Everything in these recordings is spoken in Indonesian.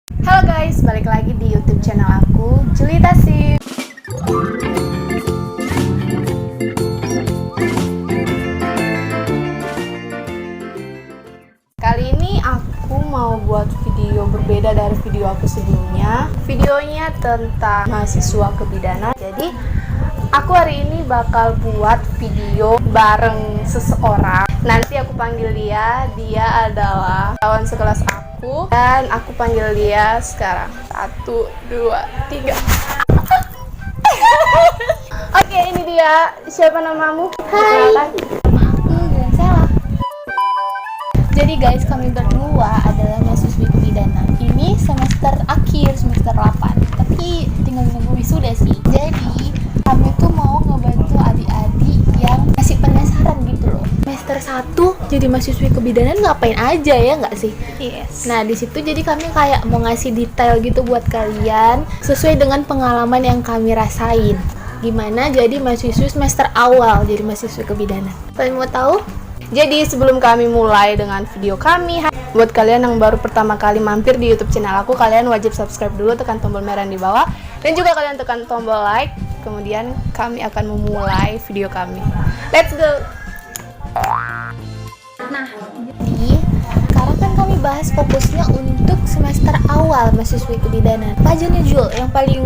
Halo guys, balik lagi di YouTube channel aku, Julita Sih. Kali ini aku mau buat video berbeda dari video aku sebelumnya. Videonya tentang mahasiswa kebidanan. Jadi, aku hari ini bakal buat video bareng seseorang. Nanti aku panggil dia adalah kawan sekelas aku. Dan aku panggil dia sekarang. 1, 2, 3. Oke, ini dia. Siapa namamu? Hai. Nama aku Graciela. Jadi guys, kami berdua adalah mahasiswi kebidanan. Ini semester akhir, semester 8. Tapi tinggal menunggu wisuda sih. Jadi, kami tuh mau ngebantu adik-adik yang masih penasaran gitu loh. Semester 1 jadi mahasiswi kebidanan ngapain aja ya nggak sih? Yes. Nah, di situ jadi kami kayak mau ngasih detail gitu buat kalian sesuai dengan pengalaman yang kami rasain. Gimana jadi mahasiswa semester awal jadi mahasiswa kebidanan? Kalian mau tahu? Jadi sebelum kami mulai dengan video kami, buat kalian yang baru pertama kali mampir di YouTube channel aku, kalian wajib subscribe dulu, tekan tombol merah yang di bawah, dan juga kalian tekan tombol like. Kemudian kami akan memulai video kami. Let's go. Nah, jadi sekarang kan kami bahas fokusnya untuk semester awal mahasiswi kebidanan. Apa aja nih Jul yang paling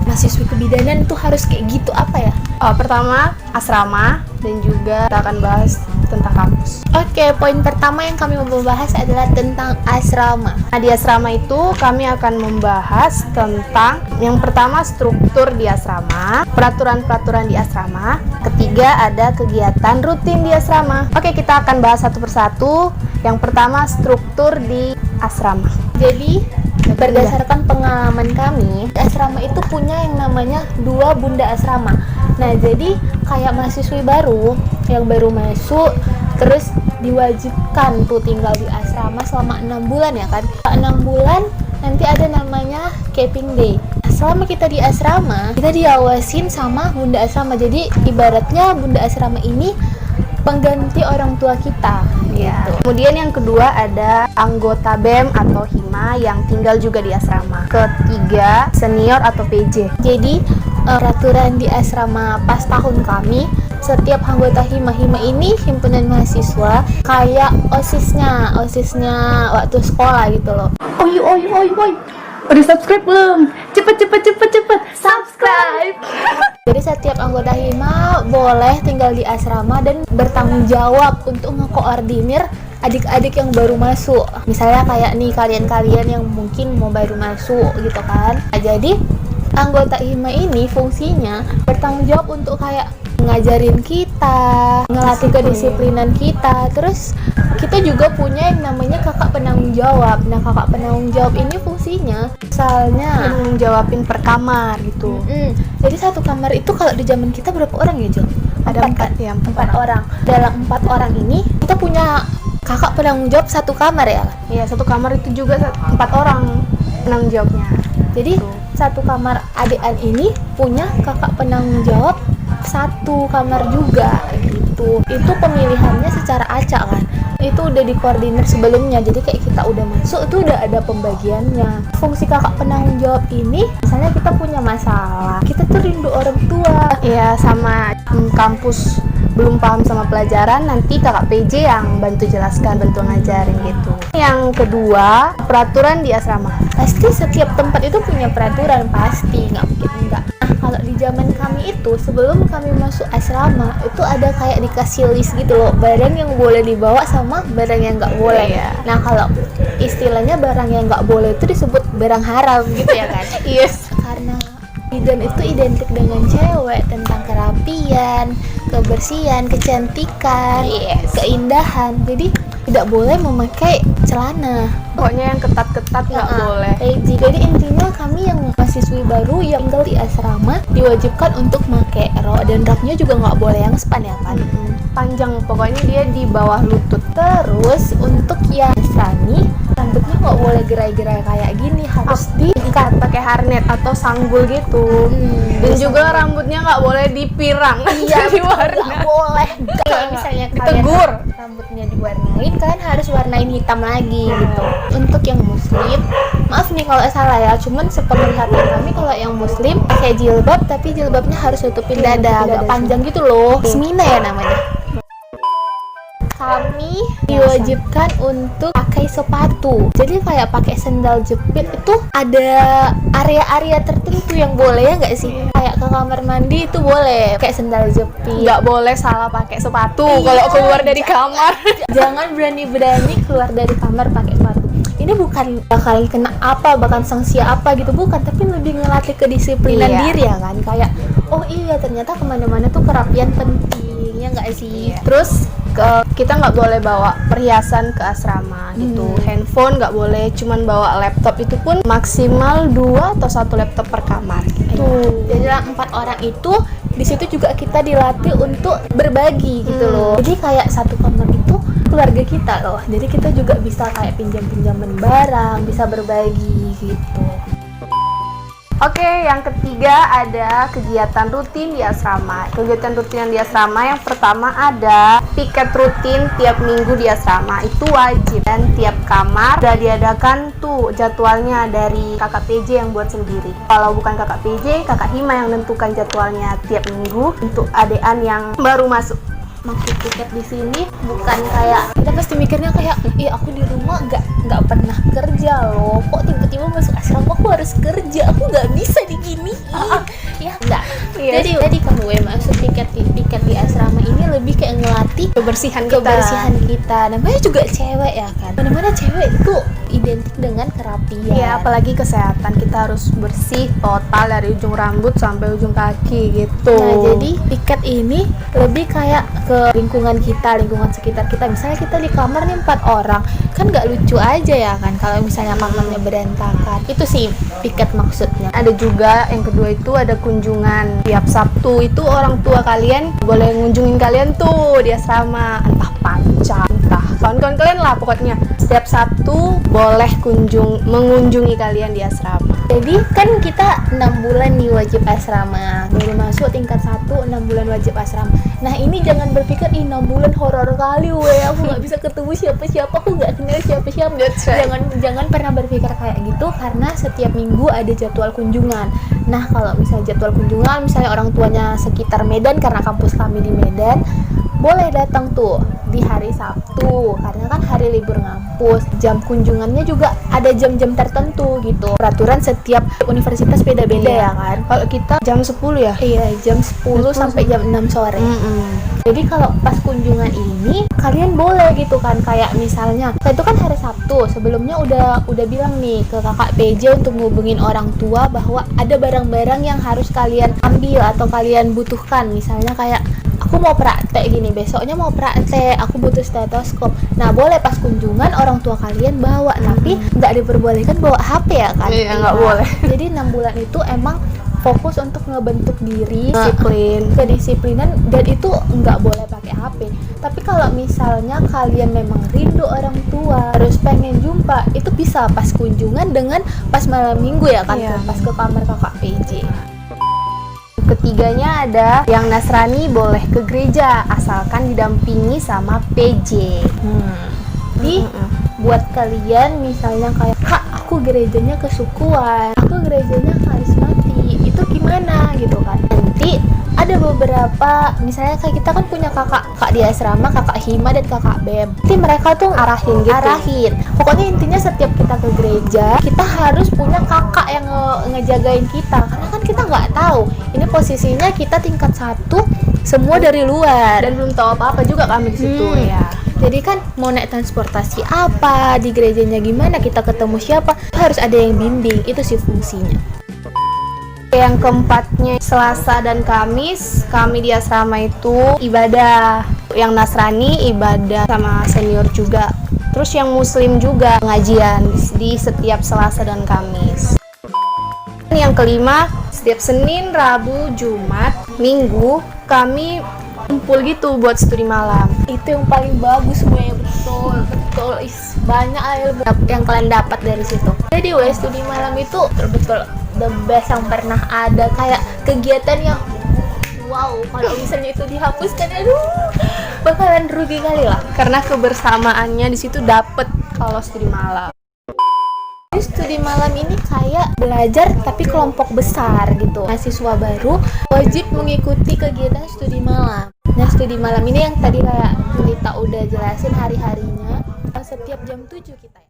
mahasiswi kebidanan tuh harus kayak gitu apa ya? Pertama, asrama, dan juga kita akan bahas tentang kampus. Oke, poin pertama yang kami mau bahas adalah tentang asrama. Nah, di asrama itu kami akan membahas tentang yang pertama struktur di asrama, peraturan-peraturan di asrama, ketiga ada kegiatan rutin di asrama. Oke, kita akan bahas satu persatu. Yang pertama struktur di asrama. Jadi berdasarkan pengalaman kami, asrama itu punya yang namanya 2 bunda asrama. Nah, jadi kayak mahasiswi baru yang baru masuk, terus diwajibkan tuh tinggal di asrama selama 6 bulan ya kan. 6 bulan nanti ada namanya camping day. Selama kita di asrama, kita diawasin sama bunda asrama. Jadi ibaratnya bunda asrama ini pengganti orang tua kita Ya. gitu. Kemudian yang kedua ada anggota BEM atau HIMA yang tinggal juga di asrama. Ketiga, senior atau PJ. Jadi peraturan di asrama pas tahun kami, setiap anggota hima ini himpunan mahasiswa kayak osisnya waktu sekolah gitu loh. Oi. Udah subscribe belum? Cepet subscribe. Jadi setiap anggota hima boleh tinggal di asrama dan bertanggung jawab untuk ngekoordinir adik-adik yang baru masuk. Misalnya kayak nih kalian-kalian yang mungkin mau baru masuk gitu kan. Nah, jadi anggota hima ini fungsinya bertanggung jawab untuk kayak ngajarin kita, ngelatih kedisiplinan kita. Terus kita juga punya yang namanya kakak penanggung jawab. Nah, kakak penanggung jawab ini fungsinya misalnya Jawabin per kamar gitu. jadi satu kamar itu kalau di zaman kita berapa orang ya, Jo? Ada 4 kan? ya, 4 orang. Dalam 4 orang ini kita punya kakak penanggung jawab satu kamar ya. Iya, satu kamar itu juga 4 orang penanggung jawabnya. Jadi satu kamar adean ini punya kakak penanggung jawab satu kamar juga gitu. Itu pemilihannya secara acak kan. Itu udah dikoordinir sebelumnya. Jadi kayak kita udah masuk itu udah ada pembagiannya. Fungsi kakak penanggung jawab ini misalnya kita punya masalah, kita tuh rindu orang tua. Iya, sama kampus belum paham sama pelajaran, nanti kakak PJ yang bantu jelaskan, bantu ngajarin gitu. Yang kedua, peraturan di asrama. Pasti setiap tempat itu punya peraturan, pasti nggak mungkin enggak. Nah, kalau di zaman kami itu sebelum kami masuk asrama itu ada kayak dikasih list gitu loh, barang yang boleh dibawa sama barang yang nggak boleh. Iya. Nah, kalau istilahnya barang yang nggak boleh itu disebut barang haram gitu ya kan. Yes. Karena bidan itu identik dengan cewek, tentang kerapian, kebersihan, kecantikan, keindahan. Jadi tidak boleh memakai celana. Pokoknya yang ketat-ketat nggak boleh. Jadi intinya kami yang mahasiswi baru yang tinggal di asrama diwajibkan untuk pakai rok, dan roknya juga nggak boleh yang span ya kan. Panjang, pokoknya dia di bawah lutut. Terus untuk yang sani rambutnya nggak boleh gerai-gerai kayak gini, harus Diikat pakai harnet atau sanggul gitu. Dan juga rambutnya nggak boleh dipirang. Iya, diwarna. nggak boleh. Kalau misalnya kalian Ditegur. rambutnya diwarnain, kalian harus warnain hitam lagi gitu. Untuk yang muslim nih kalau nggak salah ya, cuman sepenglihatan kami kalau yang muslim pakai jilbab tapi jilbabnya harus tutupin dada, agak panjang gitu loh, semina ya namanya. Kami diwajibkan untuk pakai sepatu. Jadi kayak pakai sendal jepit itu ada area-area tertentu yang boleh ya nggak sih? Kayak ke kamar mandi itu boleh pakai sendal jepit. Nggak boleh salah pakai sepatu kalau keluar dari kamar. Jangan berani-berani keluar dari kamar pakai sepatu. Ini bukan bakal kena apa, bahkan sanksi apa gitu, bukan, tapi lebih ngelatih kedisiplinan diri ya kan. Kayak oh iya ternyata kemana-mana tuh kerapian penting ya nggak sih? Terus kita nggak boleh bawa perhiasan ke asrama gitu. Handphone nggak boleh, cuman bawa laptop, itu pun maksimal 2 atau 1 laptop per kamar gitu. Jadi dalam 4 orang itu di situ juga kita dilatih untuk berbagi gitu loh. Jadi kayak satu kamar itu keluarga kita loh. Jadi kita juga bisa kayak pinjam-pinjaman barang, bisa berbagi gitu. Oke, yang ketiga ada kegiatan rutin di asrama. Kegiatan rutin yang di asrama yang pertama ada piket rutin tiap minggu di asrama. Itu wajib, dan tiap kamar udah diadakan tuh jadwalnya dari kakak PJ yang buat sendiri. Kalau bukan kakak PJ, kakak Hima yang menentukan jadwalnya tiap minggu untuk adean yang baru masuk. Maksud piket di sini bukan kayak kita pasti mikirnya kayak iya aku di rumah nggak pernah kerja loh, kok tiba-tiba masuk asrama aku harus kerja, aku nggak bisa diginiin ya enggak. Jadi kamu maksud piket di asrama ini lebih kayak ngelatih kebersihan kita. Namanya juga cewek ya kan, mana-mana cewek itu identik dengan kerapian Ya, apalagi kesehatan, kita harus bersih total dari ujung rambut sampai ujung kaki gitu. Nah, jadi piket ini lebih kayak ke lingkungan kita, lingkungan sekitar kita. Misalnya kita di kamar nih 4 orang, kan nggak lucu aja ya kan kalau misalnya kamarnya berantakan. Itu sih piket maksudnya. Ada juga yang kedua itu ada kunjungan. Tiap Sabtu itu orang tua kalian boleh ngunjungin kalian tuh di asrama, entah pacar, entah kawan-kawan kalian lah pokoknya. Setiap Sabtu boleh mengunjungi kalian di asrama. Jadi kan kita 6 bulan nih wajib asrama, baru masuk tingkat 1 6 bulan wajib asrama. Nah ini jangan berpikir 6 bulan horor kali aku nggak bisa ketemu siapa-siapa, aku nggak kenal siapa-siapa. Jangan pernah berpikir kayak gitu, karena setiap minggu ada jadwal kunjungan. Nah kalau misalnya jadwal kunjungan, misalnya orang tuanya sekitar Medan karena kampus kami di Medan, boleh datang tuh di hari Sabtu karena kan hari libur ngampus. Jam kunjungannya juga ada jam-jam tertentu gitu. Peraturan setiap universitas beda-beda ya kan. Kalau kita jam 10 ya? Iya, jam 10 sampai jam 6 sore. Jadi kalau pas kunjungan ini kalian boleh gitu kan, kayak misalnya itu kan hari Sabtu, sebelumnya udah bilang nih ke kakak PJ untuk ngubungin orang tua bahwa ada barang-barang yang harus kalian ambil atau kalian butuhkan. Misalnya kayak aku mau praktek gini, besoknya mau praktek, aku butuh stetoskop. Nah boleh pas kunjungan orang tua kalian bawa, tapi nggak diperbolehkan bawa HP ya kan? Iya, nggak boleh. Jadi 6 bulan itu emang fokus untuk ngebentuk diri, kedisiplinan, dan itu nggak boleh pakai HP. Tapi kalau misalnya kalian memang rindu orang tua, terus pengen jumpa, itu bisa pas kunjungan dengan pas malam minggu ya kan, pas ke kamar kakak PJ. Ketiganya ada yang Nasrani boleh ke gereja asalkan didampingi sama PJ. Buat kalian misalnya kayak kak aku gerejanya kesukuan, aku gerejanya karismatik, itu gimana gitu kan. Nanti ada beberapa, misalnya kayak kita kan punya kakak di asrama, kakak Hima dan kakak Bem. Nanti mereka tuh arahin. Pokoknya intinya setiap kita ke gereja, kita harus punya kakak yang ngejagain kita, karena kan kita nggak tahu. Ini posisinya kita tingkat 1, semua dari luar Dan belum tahu apa-apa juga kami di situ ya. Jadi kan mau naik transportasi apa, di gerejanya gimana, kita ketemu siapa, harus ada yang bimbing. Itu sih fungsinya. Yang keempatnya Selasa dan Kamis kami di asrama itu ibadah. Yang Nasrani ibadah sama senior juga. Terus yang Muslim juga pengajian di setiap Selasa dan Kamis. Yang kelima, setiap Senin, Rabu, Jumat, Minggu kami kumpul gitu buat studi malam. Itu yang paling bagus semuanya, betul. Banyak yang kalian dapat dari situ. Jadi studi malam itu betul the best yang pernah ada. Kayak kegiatan yang wow, kalau misalnya itu dihapuskan, aduh, bakalan rugi kali lah. Karena kebersamaannya di situ dapet kalau studi malam. Ini studi malam ini kayak belajar tapi kelompok besar gitu. Mahasiswa baru wajib mengikuti kegiatan studi malam. Nah, studi malam ini yang tadi kayak Lita udah jelasin hari-harinya, setiap jam 7 kita